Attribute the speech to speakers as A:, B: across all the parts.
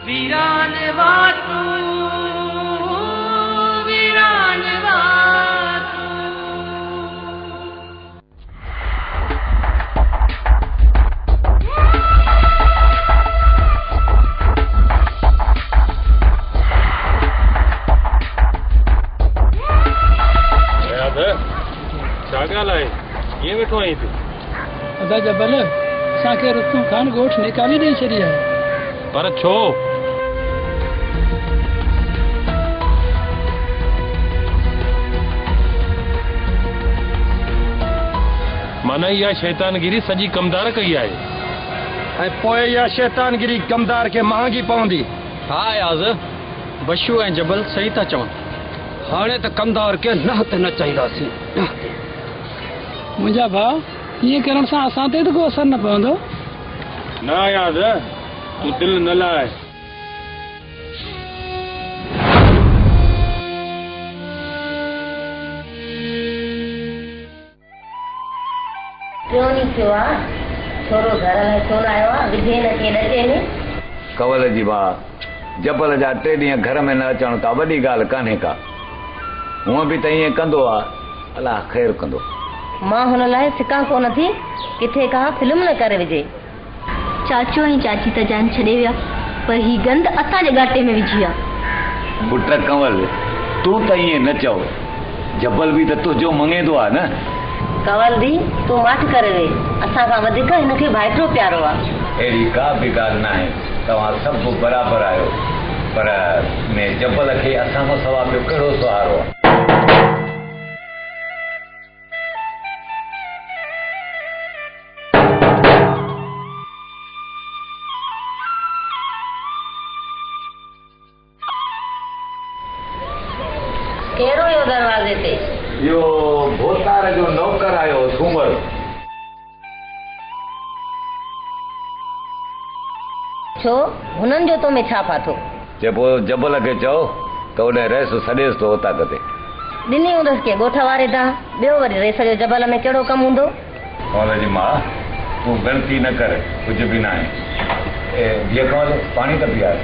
A: वीरान वातू वीरान वातू।
B: छा ॻाल्हि आहे कीअं वेठो आहीं तूं?
C: अदा जबल असांखे रुस्तम खान ॻोठ निकाली ॾेई छॾी आहे।
B: पर छो? माना इहा शैतानगिरी सॼी कमदार कई आहे।
D: ऐं पोइ इहा शैतानगिरी कमदार खे महांगी पवंदी।
E: हा याज़, बशू ऐं जबल सही था चवनि। हाणे त कमदार खे न त न चाहींदासीं।
C: मुंहिंजा भाउ ईअं करण सां असां ते त को असर न पवंदो।
B: न याद तूं दिलि न लाए।
F: क्यों नहीं थियो आहे? छोरो घर में छो न आयो आहे? विझे न के ॾचे न।
G: कवल जी भाउ जबल जा 3 ॾींहं घर में न अचण का वॾी ॻाल्हि कान्हे का। हूअं बि त ईअं कंदो आहे, अलाह ख़ैर कंदो।
F: मां हुन लाइ सिकां कोन थी किथे का फिल्म न करे विझे।
H: चाचो ऐं चाची त जान छॾे विया, पर ही गंद असांजे गाटे में विझी आहे।
G: पुट कंवल तूं त ईअं न चओ, जबल बि त तुंहिंजो मङेदो आहे न।
F: कंवल दी तूं माठ करे वे, असां खां वधीक हिनखे भाइटियो प्यारो आहे।
G: अहिड़ी का बि ॻाल्हि न आहे, तव्हां सभु बराबरि आहियो, पर ने जबल खे असां खां सवाइ ॿियो कहिड़ो सहारो आहे?
F: कहिड़ो इहो दरवाज़े ते?
G: इहो भोतार जो नौकर आयो सूमर।
F: छो हुननि जो तो में छा फाथो?
G: चइबो जबल खे चओ त होॾे रेस सॾेसि थो उतां कते।
F: ॾिनी हूंदसि के ॻोठ वारे ॾांहुं, ॿियो वरी रेस जो जबल में कहिड़ो कमु हूंदो?
G: कवल जी मां तूं ग़लती न कर, कुझु बि न आहे। जीअं कवल पाणी त पीआरे।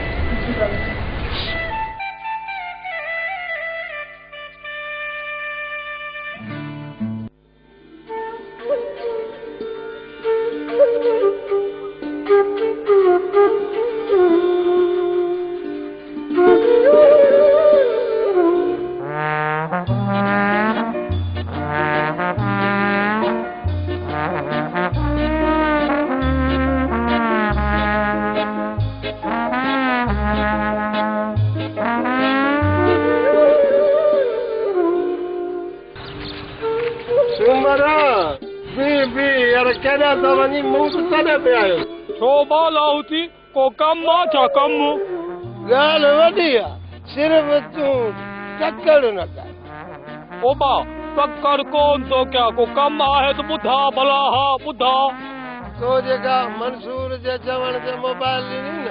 B: छो बाल आहुति को कम आ छा कम?
I: गाल वडी आ, सिर्फ तूं टक्कर न कर।
B: ओ बा टक्कर कोन तो क्या को कम आहे तो बुधा भला। हा बुधा
I: तो जेका मंसूर जे चवण ते मोबाइल ॾिनी न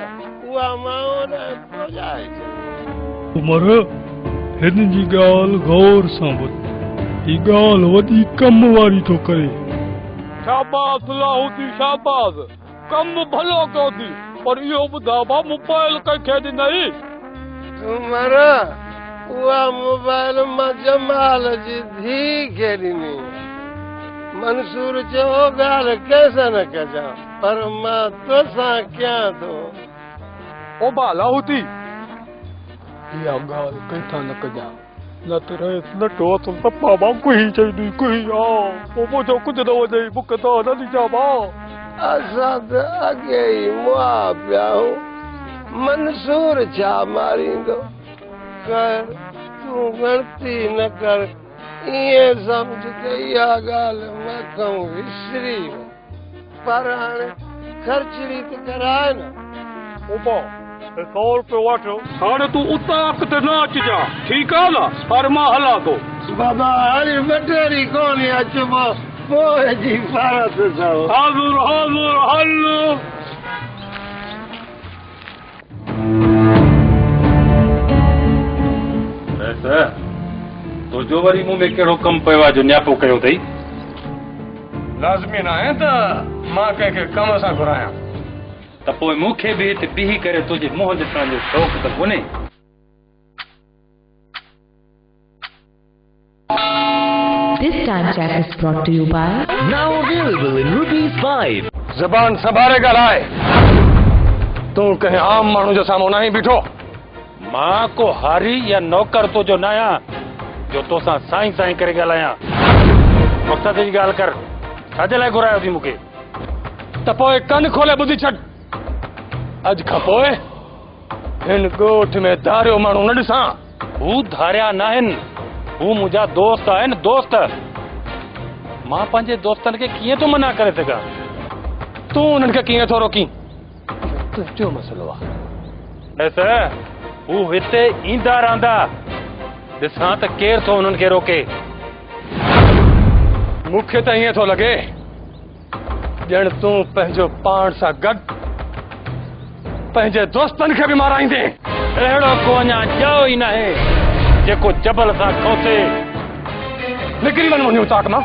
I: उहा मां न पहुचाए।
B: उमर हिन जी ॻाल्हि गौर सां ॿुध, ही ॻाल्हि वॾी कम वारी थो करे। शाबाश लाहूती शाबाश, कम भलो कयो थी, पर इहो ॿुधा बा मोबाइल कंहिंखे ॾिनई?
I: उमर उहा मोबाइल मां जमाल जी धी खे ॾिनी। मंसूर चयो ॻाल्हि कंहिंसां न कजां, पर मां तोसां कयां थो।
B: ओ बा लाहूती इहा ॻाल्हि कंहिंसां न कजां, न त रहे नटो अथल सपा वांगुरु ई चईंदी कुही आ पोइ मुंहिंजो कुझु न वञे, मूंखे त न ॾिजां भाउ।
I: असां त अॻे ई मुआ पिया आहियूं, मंसूर छा मारींदो? कर तूं ग़लती न कर, ईअं सम्झ त इहा ॻाल्हि मथां विसरी वञ, पर हाणे ख़र्चड़ी त कराए न।
B: ओ 100 रुपयो वठो, हाणे तूं उतां ते न अचिजां, ठीकु आहे न? पर मां हलां थो।
I: बाबा हाणे बटेरी कोन्हे अचबो, पोइ जी फारत अथव।
B: हाज़ुर हाज़ुर हल। तुंहिंजो वरी मूं में कहिड़ो कमु पियो आहे जो न्यापो कयो अथई?
D: लाज़मी न आहे त मां कंहिंखे कम सां घुरायां।
B: त
E: त पोइ मूंखे बि हिते बीही करे तुंहिंजे मुंहुं ॾिसण जो शौक़ु त कोन्हे।
J: This time chat is brought to you by
K: Now available in ₹5।
D: ज़बान संभाले ॻाल्हाए। तूं कंहिं आम माण्हू जे साम्हूं न बीठो।
E: मां को हारी या नौकर तो जो नया जो तोसां साईं साईं करे ॻाल्हायां। मक़सद जी ॻाल्हि कर, छाजे लाइ घुरायो थी मूंखे?
D: त पोइ कन खोले ॿुधी छॾ। अॼु खां पोइ हिन ॻोठ में धारियो माण्हू न ॾिसां।
E: हू धारिया न आहिनि, हू मुंहिंजा दोस्त आहिनि, दोस्त। मां पंहिंजे दोस्तनि खे कीअं थो मना करे सघां?
D: तूं उन्हनि खे कीअं थो रोकी? तुंहिंजो मसइलो आहे।
E: ॾिस, हू हिते ईंदा रहंदा, ॾिसां त केरु थो उन्हनि खे रोके।
D: मूंखे त ईअं थो लॻे ॼण तूं पंहिंजो पाण सां गॾु पंहिंजे दोस्तनि खे बि माराईंदे।
E: अहिड़ो को अञा ॼाओ ई न आहे जेको जबल सां खोसे।
D: निकिरी वञ मुंहिंजी उताक मां,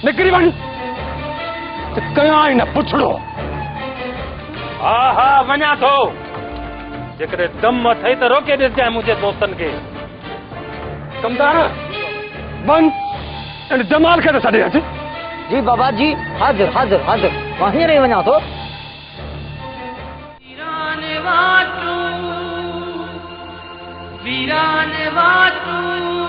D: निकिरी वञ। कयां ई न पुछड़ो।
E: हा हा वञा थो। जेकॾहिं दम अथई त रोके ॾिसजांइ मुंहिंजे दोस्तनि खे।
D: कमदार बंद इन जमाल खे त छॾे अच।
L: जी बाबा जी, हाज़िर हाज़िर हाज़िर, मां हींअर ई वञा थो।
A: वीरान वाटू